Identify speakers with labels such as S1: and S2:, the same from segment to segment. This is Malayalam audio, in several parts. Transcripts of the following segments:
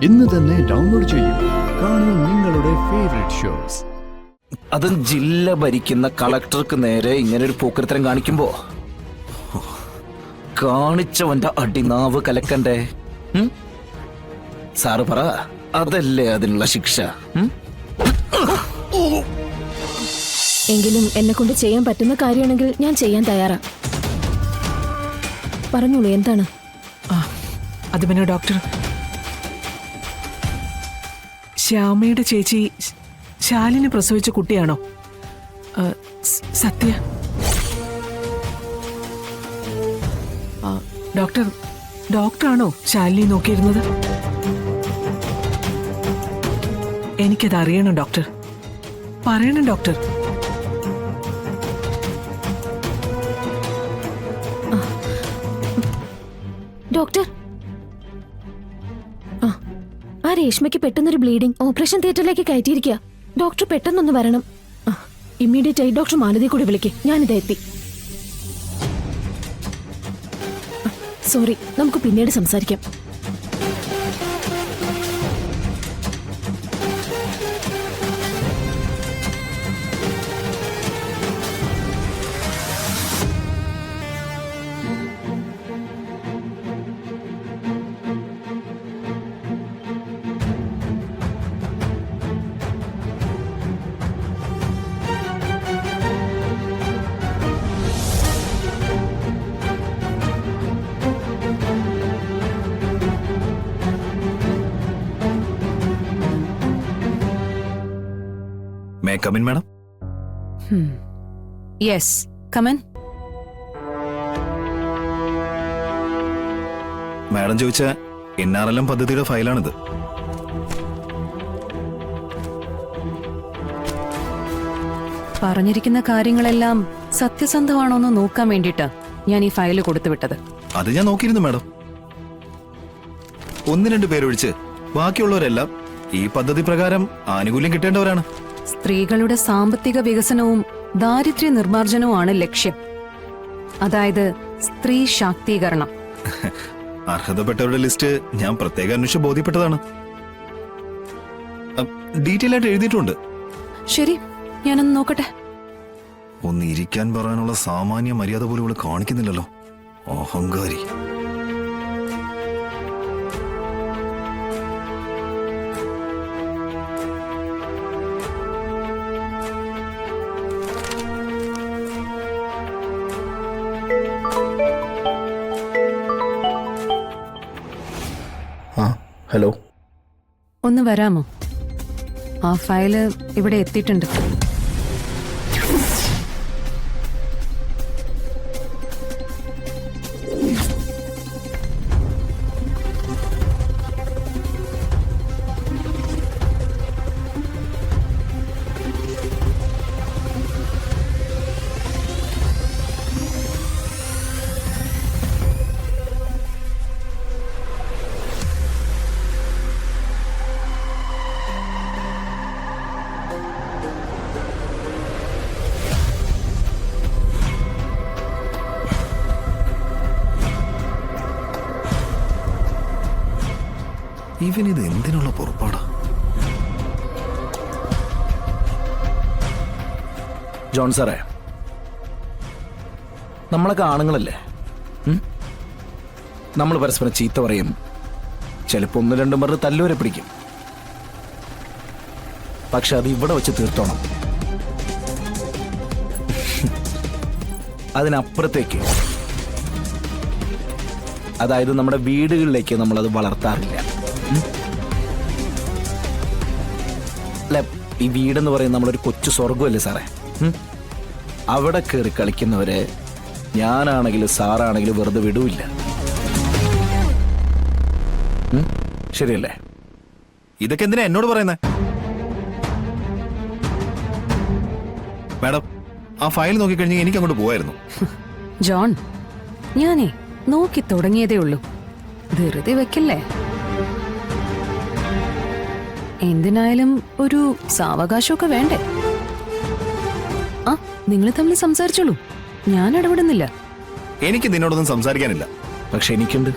S1: ഇന്ന് തന്നെ ഡൗൺലോഡ് ചെയ്യൂ. കാണൂ നിങ്ങളുടെ ഫേവറേറ്റ് ഷോസ്.
S2: അതും ജില്ല ഭരിക്കുന്ന കളക്ടർക്ക് നേരെ ഇങ്ങനെ ഒരു പോക്കരത്തരം കാണിക്കുമ്പോ കാണിച്ചവന്റെ അടിനാവ് കലക്കണ്ടേ? സാറ് പറ, അതല്ലേ അതിനുള്ള ശിക്ഷ?
S3: എങ്കിലും എന്നെ കൊണ്ട് ചെയ്യാൻ പറ്റുന്ന കാര്യമാണെങ്കിൽ ഞാൻ ചെയ്യാൻ തയ്യാറാ. പറഞ്ഞോളൂ, എന്താണ്?
S4: അത് പിന്നെ ഡോക്ടർ, ശ്യാമയുടെ ചേച്ചി ശാലിനി പ്രസവിച്ച കുട്ടിയാണോ? സത്യ? ഡോക്ടറാണോ ശാലിനി നോക്കിയിരുന്നത്? എനിക്കത് അറിയണം ഡോക്ടർ, പറയണം ഡോക്ടർ.
S3: ഡോക്ടർ, ആ രേഷ്മയ്ക്ക് പെട്ടെന്നൊരു ബ്ലീഡിംഗ്, ഓപ്പറേഷൻ തിയേറ്ററിലേക്ക് കയറ്റിയിരിക്കുക. ഡോക്ടർ പെട്ടെന്നൊന്ന് വരണം. ഇമ്മീഡിയറ്റ് ആയി ഡോക്ടർ മാലതി കൂടി വിളിക്കേ. ഞാനിതാ എത്തി. സോറി, നമുക്ക് പിന്നീട് സംസാരിക്കാം.
S5: May I come in, madam?
S6: Yes, come in.
S5: Madam ചോദിച്ച NRLM പദ്ധതിയുടെ ഫയലാണിത്.
S6: പറഞ്ഞിരിക്കുന്ന കാര്യങ്ങളെല്ലാം സത്യസന്ധമാണോന്ന് നോക്കാൻ വേണ്ടിട്ടാ ഞാൻ ഈ ഫയല് കൊടുത്തുവിട്ടത്.
S5: അത് ഞാൻ നോക്കിയിരുന്നു മാഡം. 1-2 പേരൊഴിച്ച് ബാക്കിയുള്ളവരെല്ലാം ഈ പദ്ധതി പ്രകാരം ആനുകൂല്യം കിട്ടേണ്ടവരാണ്.
S6: സ്ത്രീകളുടെ സാമ്പത്തിക വികസനവും ദാരിദ്ര്യ നിർമ്മാർജ്ജനവുമാണ് ലക്ഷ്യം. അതായത് സ്ത്രീ ശാക്തീകരണം.
S5: അർഹതപ്പെട്ടവരുടെ ലിസ്റ്റ് ഞാൻ പ്രത്യേക അന്വേഷിച്ച് ബോധ്യപ്പെട്ടതാണ്. ഡീറ്റെയിൽ ആയിട്ട് എഴുതിയിട്ടുണ്ട്.
S6: ശരി, ഞാനൊന്ന് നോക്കട്ടെ.
S5: ഒന്ന് ഇരിക്കാൻ പറയാനുള്ള സാമാന്യ മര്യാദ പോലും ഇവിടെ കാണിക്കുന്നില്ലല്ലോ. അഹങ്കാരി.
S1: ഹലോ,
S6: ഒന്ന് വരാമോ? ആ ഫയല് ഇവിടെ എത്തിയിട്ടുണ്ട്.
S5: ഇവനിത് എന്തിനുള്ള പുറപ്പാടാ?
S2: ജോൺ സാറേ, നമ്മളൊക്കെ ആണുങ്ങളല്ലേ? നമ്മൾ പരസ്പരം ചീത്ത പറയും, ചിലപ്പോൾ 1-2 പേർ തല്ലുവരെ പിടിക്കും. പക്ഷെ അത് ഇവിടെ വെച്ച് തീർത്തോണം. അതിനപ്പുറത്തേക്ക്, അതായത് നമ്മുടെ വീടുകളിലേക്ക് നമ്മളത് വളർത്താറില്ല. അല്ല, ഈ വീടെന്ന് പറയുന്നത് നമ്മളൊരു കൊച്ചു സ്വർഗമല്ലേ സാറേ? അവിടെ കയറി കളിക്കുന്നവരെ ഞാനാണെങ്കിലും സാറാണെങ്കിലും വെറുതെ വിടൂല്ല. ശരിയല്ലേ?
S5: ഇതൊക്കെ എന്തിനാ എന്നോട് പറയുന്നേ? മാഡം, ആ ഫയൽ നോക്കിക്കഴിഞ്ഞെങ്കിൽ എനിക്ക് അങ്ങോട്ട് പോവായിരുന്നു.
S6: ജോൺ, ഞാനേ നോക്കി തുടങ്ങിയതേ ഉള്ളൂ. ധൃതി വെക്കല്ലേ. എന്തിനായാലും ഒരു സാവകാശമൊക്കെ വേണ്ടേ? നിങ്ങൾ തമ്മിൽ സംസാരിച്ചോളൂ, ഞാൻ ഇടപെടുന്നില്ല.
S5: എനിക്ക് നിന്നോടൊന്നും സംസാരിക്കാനില്ല.
S2: പക്ഷെ എനിക്കുണ്ട്.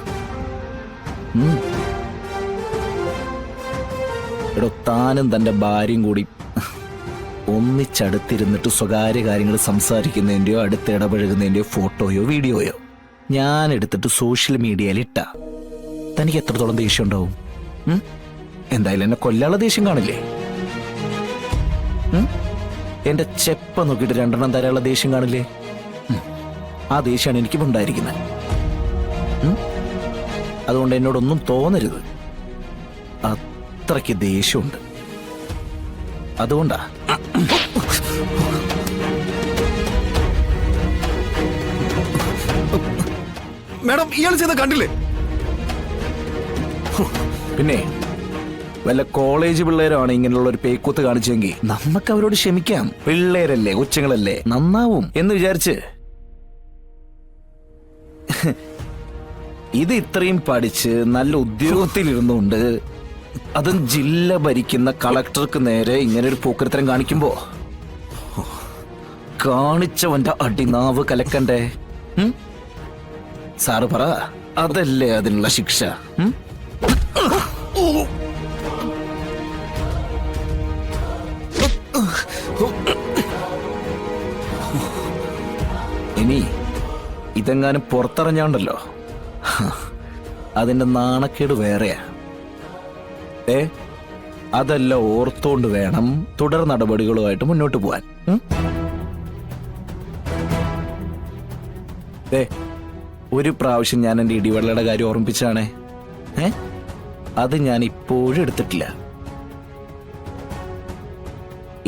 S2: എടോ താനും തൻ്റെ ഭാര്യയും കൂടി ഒന്നിച്ചടുത്തിരുന്നിട്ട് സ്വകാര്യ കാര്യങ്ങൾ സംസാരിക്കുന്നതിൻ്റെയോ അടുത്ത് ഇടപഴകുന്നതിൻ്റെയോ ഫോട്ടോയോ വീഡിയോയോ ഞാൻ എടുത്തിട്ട് സോഷ്യൽ മീഡിയയിൽ ഇട്ട തനിക്ക് എത്രത്തോളം ദേഷ്യം ഉണ്ടാവും? എന്തായാലും എന്നെ കൊല്ലാനുള്ള ദേഷ്യം കാണില്ലേ? എന്റെ ചെപ്പ നോക്കിയിട്ട് 2 തരാനുള്ള ദേഷ്യം കാണില്ലേ? ആ ദേഷ്യമാണ് എനിക്കും ഉണ്ടായിരിക്കുന്നത്. അതുകൊണ്ട് എന്നോടൊന്നും തോന്നരുത്. അത്രയ്ക്ക് ദേഷ്യമുണ്ട്. അതുകൊണ്ടാ.
S5: മാഡം ഇയാൾ ചെയ്ത കണ്ടില്ലേ?
S2: പിന്നെ വല്ല കോളേജ് പിള്ളേരാണ് ഇങ്ങനെയുള്ള ഒരു പേക്കൂത്ത് കാണിച്ചെങ്കിൽ നമുക്ക് അവരോട് ക്ഷമിക്കാം. പിള്ളേരല്ലേ, കൊച്ചുങ്ങളല്ലേ, നന്നാവും എന്ന് വിചാരിച്ച്. ഇത് ഇത്രയും പഠിച്ച് നല്ല ഉദ്യോഗത്തിലിരുന്നുകൊണ്ട് അതും ജില്ല ഭരിക്കുന്ന കളക്ടർക്ക് നേരെ ഇങ്ങനെ ഒരു പോക്കരത്തരം കാണിക്കുമ്പോ കാണിച്ചവന്റെ അടിനാവ് കലക്കണ്ടേ? സാറ് പറ, അതല്ലേ അതിനുള്ള ശിക്ഷ? ഇനി ഇതെങ്ങാനും പുറത്തിറങ്ങാണ്ടല്ലോ, അതിന്റെ നാണക്കേട് വേറെയാ. അതെല്ലാം ഓർത്തോണ്ട് വേണം തുടർ നടപടികളുമായിട്ട് മുന്നോട്ട് പോവാൻ. ഒരു പ്രാവശ്യം ഞാൻ എന്റെ ഇടിവെള്ളയുടെ കാര്യം ഓർമ്മിപ്പിച്ചാണേ. അത് ഞാൻ ഇപ്പോഴും എടുത്തിട്ടില്ല.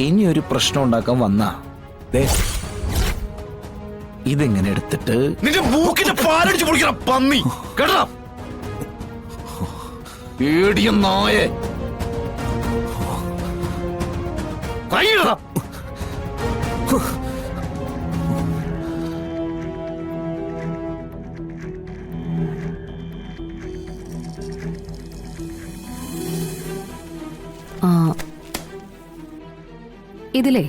S2: ഇനി ഒരു പ്രശ്നം ഉണ്ടാക്കാൻ വന്നാ ഇതെങ്ങനെ എടുത്തിട്ട്
S5: നിന്റെ മൂക്കിന്റെ പാലടിച്ച് പൊളിക്കണം പന്നി കേട്ടോ.
S2: പേടിയ നായേ, കൈയിടണം.
S6: ഇതിലേ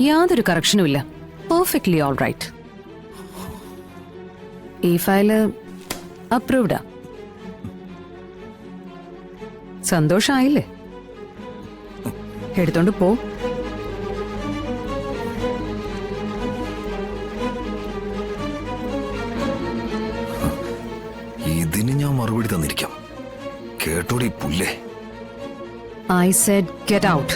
S6: യാതൊരു കറക്ഷനും ഇല്ല. Perfectly all right. ഈ ഫയല് അപ്രൂവ്ഡാ. സന്തോഷായില്ലേ? എടുത്തോണ്ട് പോ.
S5: ഇതിന് ഞാൻ മറുപടി തന്നിരിക്കാം. കേട്ടോടി പുല്ലേ.
S6: I said get out.